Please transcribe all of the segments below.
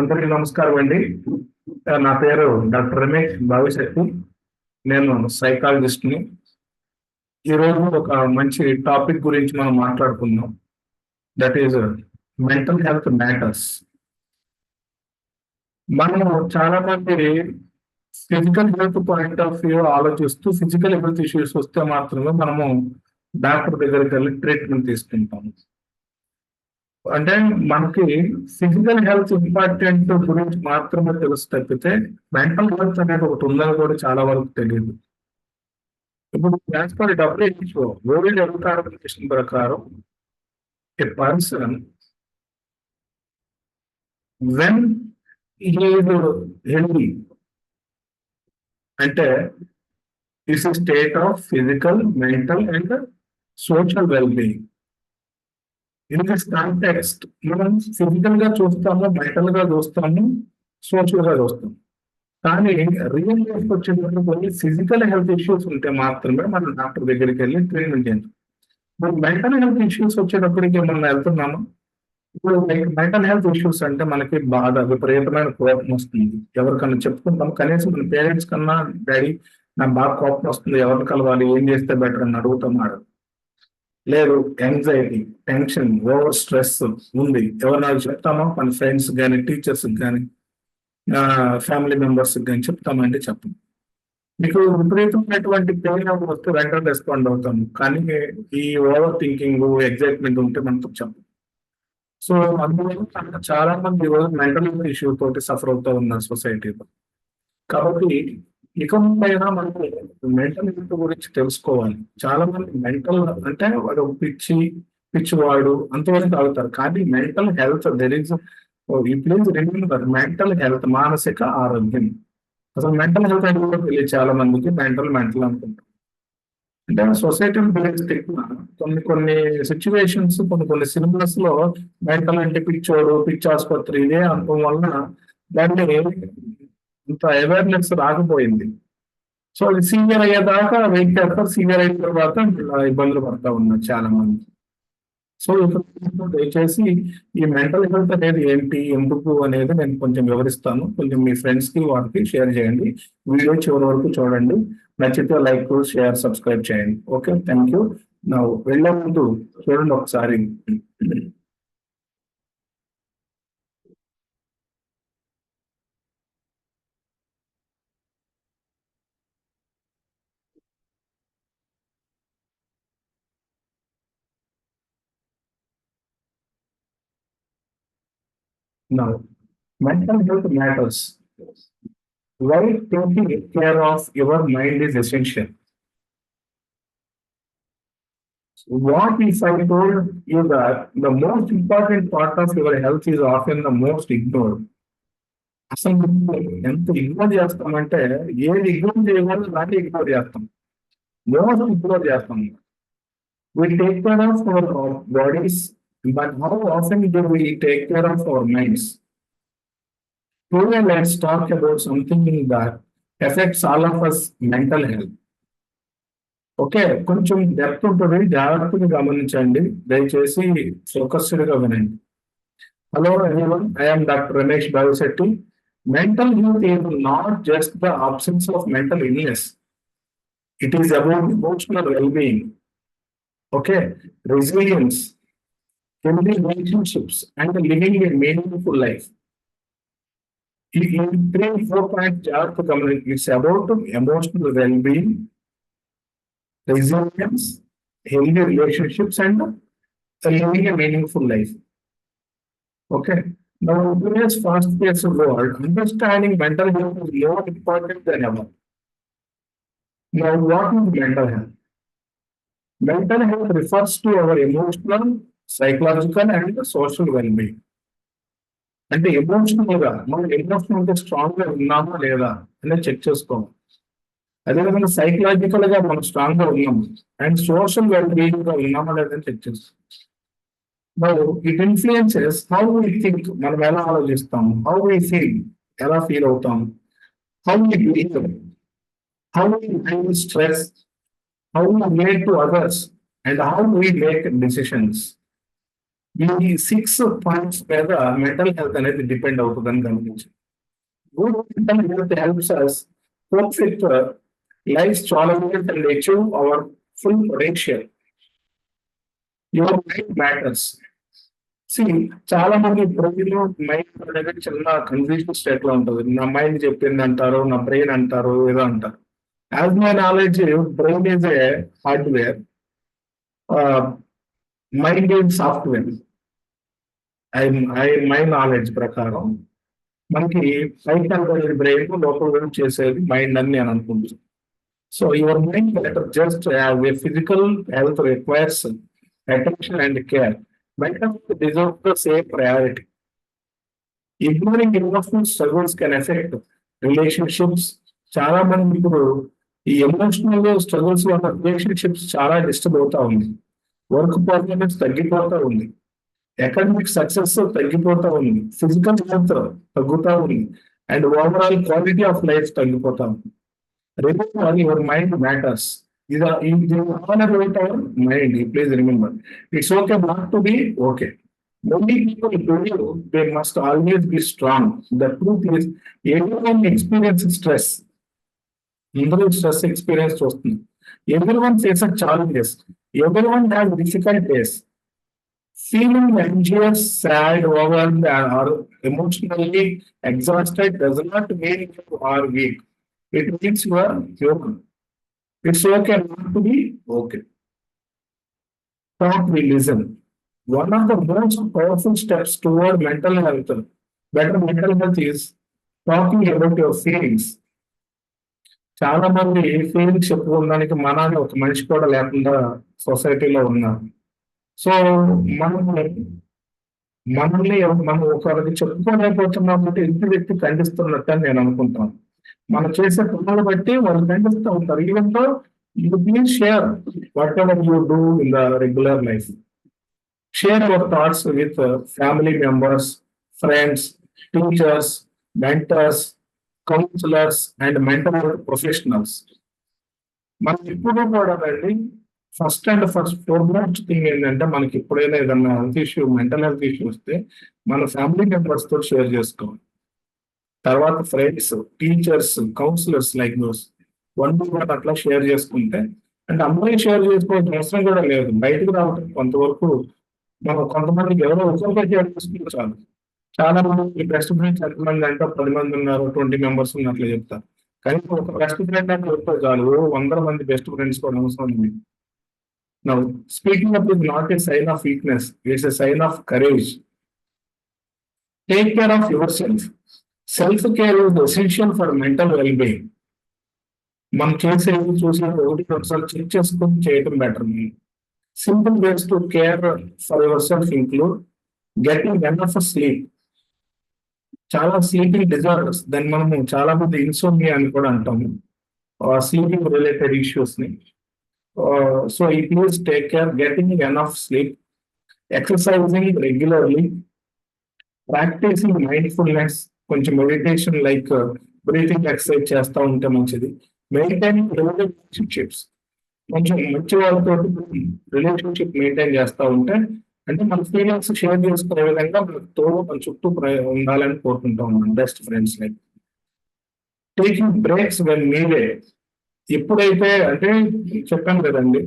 అందరికీ నమస్కారం అండి. నా పేరు డాక్టర్ రమేష్ భవిశెట్టి. నేను సైకాలజిస్ట్ని. ఈరోజు ఒక మంచి టాపిక్ గురించి మనం మాట్లాడుకుందాం. That is mental health matters. మనము చాలా మంది physical health point of view ఆలోచిస్తూ ఫిజికల్ హెల్త్ ఇష్యూస్ వస్తే మాత్రమే మనము డాక్టర్ దగ్గరికి వెళ్ళి ట్రీట్మెంట్ తీసుకుంటాము. అంటే మనకి ఫిజికల్ హెల్త్ ఇంపార్టెంట్ గురించి మాత్రమే తెలుసు తప్పితే మెంటల్ హెల్త్ అనేది ఒకటి ఉందని కూడా చాలా వరకు తెలియదు. ఇప్పుడు as per WHO world health organisation ప్రకారం ఏ పర్సన్ వెన్ హెల్తీ అంటే it's state of physical, mental and social wellbeing. In this context మనం ఫిజికల్ గా చూస్తాము, మెంటల్ గా చూస్తాము, సోషల్ గా చూస్తాము. కానీ రియల్ లైఫ్ వచ్చేటప్పుడు ఫిజికల్ హెల్త్ ఇష్యూస్ ఉంటే మాత్రమే మనం డాక్టర్ దగ్గరికి వెళ్ళి ట్రీట్మెంట్ చేయాలి. మరి మెంటల్ హెల్త్ ఇష్యూస్ వచ్చేటప్పటికి మనం వెళ్తున్నాము. ఇప్పుడు మెంటల్ హెల్త్ ఇష్యూస్ అంటే మనకి బాధ, విపరీతమైన కోపం వస్తుంది. ఎవరికన్నా చెప్పుకుంటాం, కనీసం మన పేరెంట్స్ కన్నా డాడీ నాకు బాగా కోపం వస్తుంది, ఎవరిని కలవాలి, ఏం చేస్తే బెటర్ అని అడుగుతున్నాడు. లేదు యాంగ్జైటీ, టెన్షన్, ఓవర్ స్ట్రెస్ ఉంది, ఎవరైనా చెప్తామా? మన ఫ్రెండ్స్ కానీ, టీచర్స్ కానీ, ఫ్యామిలీ మెంబర్స్ కానీ చెప్తామంటే చెప్పం. మీకు విపరీతమైనటువంటి పెయిన్ వస్తే వెంటనే రెస్పాండ్ అవుతాము, కానీ ఈ ఓవర్ థింకింగ్, ఎగ్జైట్మెంట్ ఉంటే మనతో చెప్పం. సో అందువల్ల చాలా మంది మెంటల్ హెల్త్ ఇష్యూ తోటి సఫర్ అవుతూ ఉన్నారు సొసైటీలో. కాబట్టి ఇక ముందైనా మనకు మెంటల్ హెల్త్ గురించి తెలుసుకోవాలి. చాలా మంది మెంటల్ అంటే వాడు పిచ్చివాడు అంతవరకు అవుతారు, కానీ మెంటల్ హెల్త్ దెర్ ఇస్ ఈ ప్లీజ్ రిమెంబర్ మెంటల్ హెల్త్ మానసిక ఆరోగ్యం. అసలు మెంటల్ హెల్త్ అంటే కూడా తెలియదు చాలా మందికి. మెంటల్ అనుకుంటారు. అంటే సొసైటీ గురించి తెలిసిన కొన్ని సిచ్యువేషన్స్, కొన్ని సినిమాస్ లో మెంటల్ అంటే పిచ్చోడు, పిచ్చి ఆసుపత్రి ఇదే అనుకోవడం వలన దాన్ని ఇంత అవేర్నెస్ రాకపోయింది. సో అది సీనియర్ అయ్యేదాకా వెయిట్ చేస్తారు, సీనియర్ అయిన తర్వాత ఇబ్బందులు పడతా ఉన్నారు చాలా మంది. సో ఇప్పుడు దయచేసి ఈ మెంటల్ హెల్త్ అనేది ఏంటి, ఎందుకు అనేది నేను కొంచెం వివరిస్తాను. కొంచెం మీ ఫ్రెండ్స్ కి వాటికి షేర్ చేయండి. వీడియో చివరి వరకు చూడండి. నచ్చితే లైక్, షేర్, సబ్స్క్రైబ్ చేయండి. Okay, thank you. నా వెళ్ళే ముందు చూడండి ఒకసారి. Now, mental health matters. Why taking care of your mind is essential. What if I told you that the most important part of your health is often the most ignored? అసలు ఎంత ignore చేస్తామంటే ఏది ignore చేయకూడదు దాన్ని ignore చేస్తాం, most ignore చేస్తాం. We take care of our bodies, but how often do we take care of our minds? Today, let's talk about something that affects all of us: mental health. Okay, కొంచెం depth ఉంటుంది, జాగ్రత్తగా గమనించండి. దయచేసి focused గా వినండి. Hello everyone, I'm doctor Ramesh Bhavishetti. Mental health is not just the absence of mental illness. It is about emotional wellbeing, okay, resilience, healthy relationships, and living a meaningful life. In 3 4 points, జాగ్రత్త గమనించండి. It's about emotional well-being, resilience, healthy relationships, and living a meaningful life. Okay. Now, in today's fast-paced world, understanding mental health is more important than ever. Now, what is mental health? Mental health refers to our emotional, psychological, and social well-being. అంటే emotional గా మనం emotional గా strong గా ఉన్నామా లేదా అనేది check చేసుకోవాలి. అదేవిధంగా సైకలాజికల్ గా మనం స్ట్రాంగ్ గా ఉన్నాము అండ్ సోషల్ వెల్బీయింగ్ గా ఉన్నామా లేదా అని చెక్ చేసుకోవాలి. It influences how we think, మనం ఎలా ఆలోచిస్తాము, హౌ వి ఫీల్, ఎలా ఫీల్ అవుతాము, how we behave, how we handle stress, how we relate to others, and how we make decisions. ఈ 6 పాయింట్స్ మీద మెంటల్ హెల్త్ అనేది డిపెండ్ అవుతుందని గమనించండి. Good mental health helps us cope with life's challenges and achieve our full potential. Your mind matters. సి చాలా మంది brain mind అనేది చిన్న కన్ఫ్యూజన్ స్టేట్ లో ఉంటుంది. నా మైండ్ చెప్పింది అంటారు, నా బ్రెయిన్ అంటారు, ఏదో అంటారు. As my knowledge, brain is a hardware, mind is software. My knowledge ప్రకారం మనకి పైకి కనబడేది బ్రెయిన్, లోపల చేసేది మైండ్ అని నేను అనుకుంటున్నాను. So your mind better just physical health requires attention and care. Mental health deserves the same priority. Ignoring emotional struggles can affect relationships. చాలా మంది ఇప్పుడు ఈ ఎమోషనల్ స్ట్రగుల్స్ వల్ల రిలేషన్షిప్స్ చాలా డిస్టర్బ్ అవుతా ఉంది. వర్క్ పర్ఫార్మెన్స్ తగ్గిపోతా ఉంది. అకాడమిక్ సక్సెస్ తగ్గిపోతా ఉంది. ఫిజికల్ హెల్త్ తగ్గుతా ఉంది. And overall quality of life తగ్గిపోతా ఉంది. Remember, your mind matters. These are all about our mind. Please remember, it's okay not to be okay. Many people believe they must always be strong. The truth is, everyone experiences stress. Everyone stress experience వస్తుంది. Everyone faces challenges. Everyone has difficult days. Feeling anxious, sad, overwhelmed, or emotionally exhausted does not mean you are weak. It means you are human. It's okay not to be okay. Talk, we listen. One of the most powerful steps toward mental health, better mental health, is talking about your feelings. చాలా మంది feelings చెప్పుకోవడానికి మనని ఒక మనిషి కూడా లేకుండా సొసైటీలో ఉన్నారు. సో మనల్ని మనం ఒకరికి చెప్పుకోలేకపోతున్నాం అంటే ఇంటి వ్యక్తి ఖండిస్తున్నట్టు అని నేను అనుకుంటాను. మనం చేసే పనులు బట్టి వాళ్ళు ఖండిస్తూ ఉంటారు. Even though you please share whatever you do in the regular life. Share your thoughts with family members, friends, teachers, mentors, counsellors and mental health professionals. మనం ఇప్పుడు కూడా అండి ఫస్ట్ ఫోర్మోస్ట్ థింగ్ ఏంటంటే మనకి ఎప్పుడైనా ఏదన్నా health issue, mental health issue వస్తే మన ఫ్యామిలీ మెంబర్స్ తో షేర్ చేసుకోవాలి. తర్వాత friends, teachers, counsellors like those 1-1 అట్లా షేర్ చేసుకుంటే, అంటే అందరికీ షేర్ చేసుకోవాల్సిన అవసరం కూడా లేదు. బయటకు రావటం కొంతవరకు మనం కొంతమందికి ఎవరో ఒకరితో షేర్ చేసుకుంటే చాలు. చాలా మంది బెస్ట్ ఫ్రెండ్స్ ఎంతమంది అంటే 10 మంది ఉన్నారు, 20 మెంబర్స్ ఉన్నట్లు చెప్తారు. కానీ ఒక బెస్ట్ ఫ్రెండ్ అంటే చెప్తే చాలు, 100 మంది బెస్ట్ ఫ్రెండ్స్ కూడా అవసరం ఉంది. Now, speaking up is not a sign of weakness, it's a sign of courage. Take care of yourself. Self-care is essential for mental well-being. మనం చేసేది చూసి ఒకసారి చెక్ చేసుకొని చేయడం better. Simple ways to care for yourself include getting enough sleep. చాలా sleeping disorders, దాన్ని మనము చాలా మంది ఇన్సోమ్నియా అని కూడా అంటాము, స్లీపింగ్ రిలేటెడ్ ఇష్యూస్ ని. So please take care, getting enough sleep, exercising regularly, practising mindfulness, కొంచెం మెడిటేషన్ లైక్ బ్రీతింగ్ ఎక్సర్సైజ్ చేస్తూ ఉంటే మంచిది. మెయింటైనింగ్ రిలేషన్షిప్స్, కొంచెం మంచి వాళ్ళతో రిలేషన్షిప్ మెయింటైన్ చేస్తూ ఉంటే, అంటే మన ఫీలింగ్స్ షేర్ చేసుకునే విధంగా మన తోడు మన చుట్టూ ఉండాలని కోరుకుంటా ఉన్నాం. Best friends like taking breaks when needed. ఎప్పుడైతే అంటే చెప్పాను కదండి,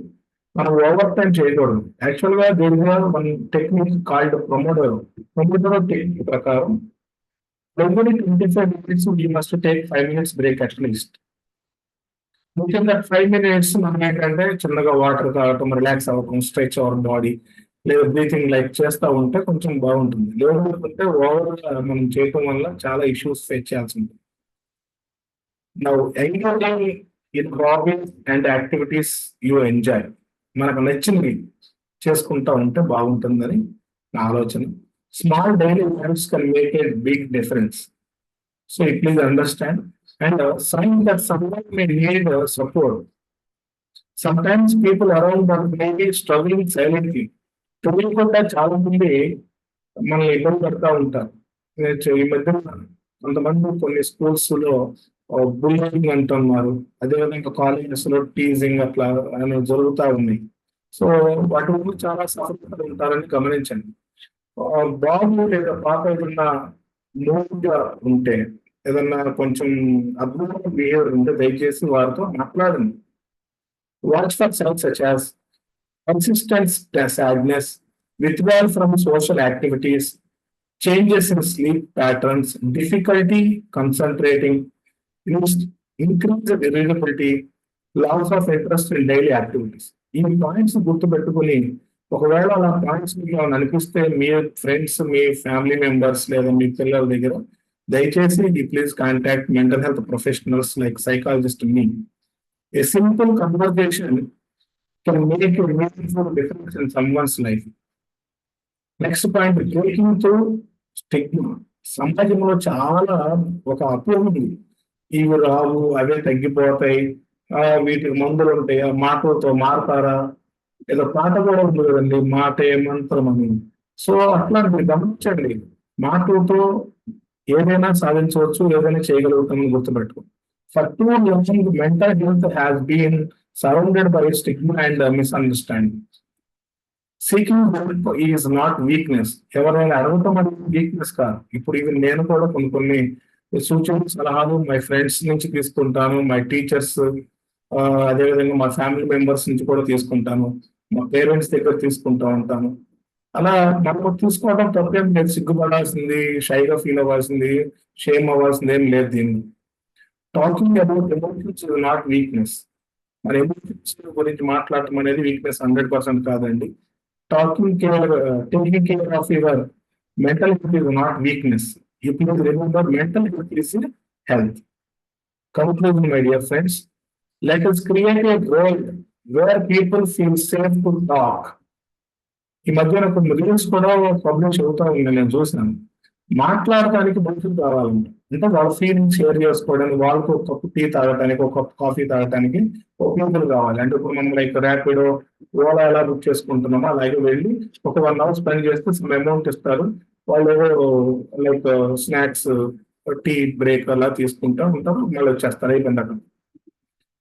మనం ఓవర్ టైం చేయకూడదు. యాక్చువల్ గా there is one technique called pomodoro technique ప్రకారం every 25 minutes we must take 5 minutes break at least. ముఖ్యంగా 5 minutes మనం ఏంటంటే చిన్నగా వాటర్ తాగటం, రిలాక్స్ అవ్వటం, స్ట్రెచ్ అవర్ బాడీ, లేదా బ్రీతింగ్ లైక్ చేస్తూ ఉంటే కొంచెం బాగుంటుంది. లేదంటే ఓవర్గా మనం చేయటం వల్ల చాలా ఇష్యూస్ ఫేస్ చేయాల్సి ఉంటుంది. Now engaging in hobbies and activities you enjoy. మనకు నచ్చినవి చేసుకుంటా ఉంటే బాగుంటుందని నా ఆలోచన. Small daily habits can make a big difference. So please understand. And sign that someone may need support. Sometimes people around us may be struggling silently. తెలియకుండా చాలా మంది మనల్ని ఇబ్బంది పడుతూ ఉంటారు. ఈ మధ్య కొంతమంది కొన్ని స్కూల్స్ లో బుల్లింగ్ అంటున్నారు, అదేవిధంగా కాలేజెస్ లో టీజింగ్ అట్లా జరుగుతూ ఉన్నాయి. సో వాటి వల్ల చాలా సఫర్ ఉంటారని గమనించండి. బాబు లేదా పాప ఏదన్నా మూడ్గా ఉంటే, ఏదన్నా కొంచెం అబ్నార్మల్ బిహేవియర్ ఉంటే దయచేసి వారితో మాట్లాడండి. Watch for signs such as consistent sadness, withdrawal from social activities, changes in sleep patterns, difficulty concentrating, increased irritability, loss of interest in daily activities. ఈ పాయింట్స్ గుర్తుపెట్టుకుని ఒకవేళ అలా పాయింట్స్ మీకు ఏమైనా అనిపిస్తే మీ ఫ్రెండ్స్, మీ ఫ్యామిలీ మెంబర్స్ లేదా మీ పిల్లల దగ్గర దయచేసి please contact mental health professionals like psychologist me. A simple conversation can make a meaningful difference in someone's life. Next point, breaking through stigma. సమాజంలో చాలా ఒక అపోహ ఉంది, ఇవి రావు, అవే తగ్గిపోతాయి, వీటికి మందులు ఉంటాయి, ఆ మాటలతో మారతారా, ఏదో పాట కూడా ఉంది కదండి, మాటే మంత్రం అని. సో అట్లా మీరు గమనించండి, మాటలతో ఏదైనా సాధించవచ్చు, ఏదైనా చేయగలుగుతామని గుర్తుపెట్టుకో. For too long mental health has been surrounded by stigma and misunderstanding. Seeking help is not weakness. ఎవరైనా అడగటం అనేది వీక్నెస్ కాదు. ఇప్పుడు ఇవి నేను కూడా కొన్ని సూచనలు, సలహాలు మై ఫ్రెండ్స్ నుంచి తీసుకుంటాను, మై టీచర్స్, అదేవిధంగా మా ఫ్యామిలీ మెంబర్స్ నుంచి కూడా తీసుకుంటాను, మా పేరెంట్స్ దగ్గర తీసుకుంటూ ఉంటాను. అలా మనకు తీసుకోవడం తప్పేం లేదు, సిగ్గుపడాల్సింది, షైగా ఫీల్ అవ్వాల్సింది, షేమ్ అవ్వాల్సింది ఏం లేదు దీన్ని. Talking about emotions is not weakness. మరి ఎమోషన్స్ గురించి మాట్లాడటం అనేది వీక్నెస్ 100% కాదండి. Taking care of your mental health is not weakness. You please remember, mental health is health. Conclusion, my dear friends, let us create a world where people feel safe to talk. ఈ మధ్యన కొన్ని reels కూడా publish అవుతా ఉంది, నేను చూసినాను. మాట్లాడటానికి మనుషులు కావాలంట, అంటే వాళ్ళ ఫీలింగ్స్ షేర్ చేసుకోవడానికి, వాళ్ళకు ఒక కప్పు టీ తాగడానికి, ఒక కప్పు కాఫీ తాగడానికి ఒక పీపుల్ కావాలి. అంటే ఇప్పుడు మనం లైక్ ర్యాపిడో, ఓలా ఎలా బుక్ చేసుకుంటున్నామో అలాగే వెళ్ళి ఒక 1 hour స్పెండ్ చేస్తే సమ్ అమౌంట్ ఇస్తారు. వాళ్ళు ఏదో లైక్ స్నాక్స్, టీ బ్రేక్ అలా తీసుకుంటూ ఉంటారు, మళ్ళీ వచ్చేస్తారు, అయిపోయింది అక్కడ.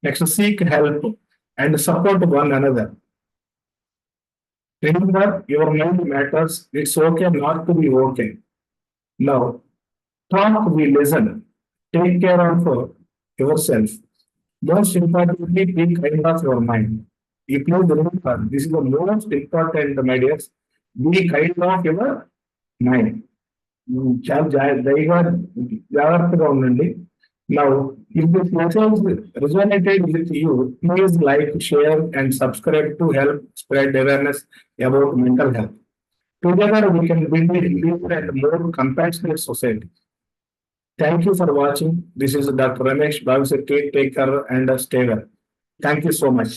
Next, seek help and support one another. Remember, your mind matters, it's okay not to be okay. Now, talk, we listen. Take care of yourself. Most importantly, be kind of your mind. You please remember, this is the most important, my dears. Be kind of your mind. చాలా జాగ్రత్తగా ఉండండి. Now, if this message resonated with you, please like, share, and subscribe to help spread awareness about mental health. Together, we can build a healthier and more compassionate society. Thank you for watching. This is Dr. Ramesh Bavisetti. Take care and stay well. Thank you so much.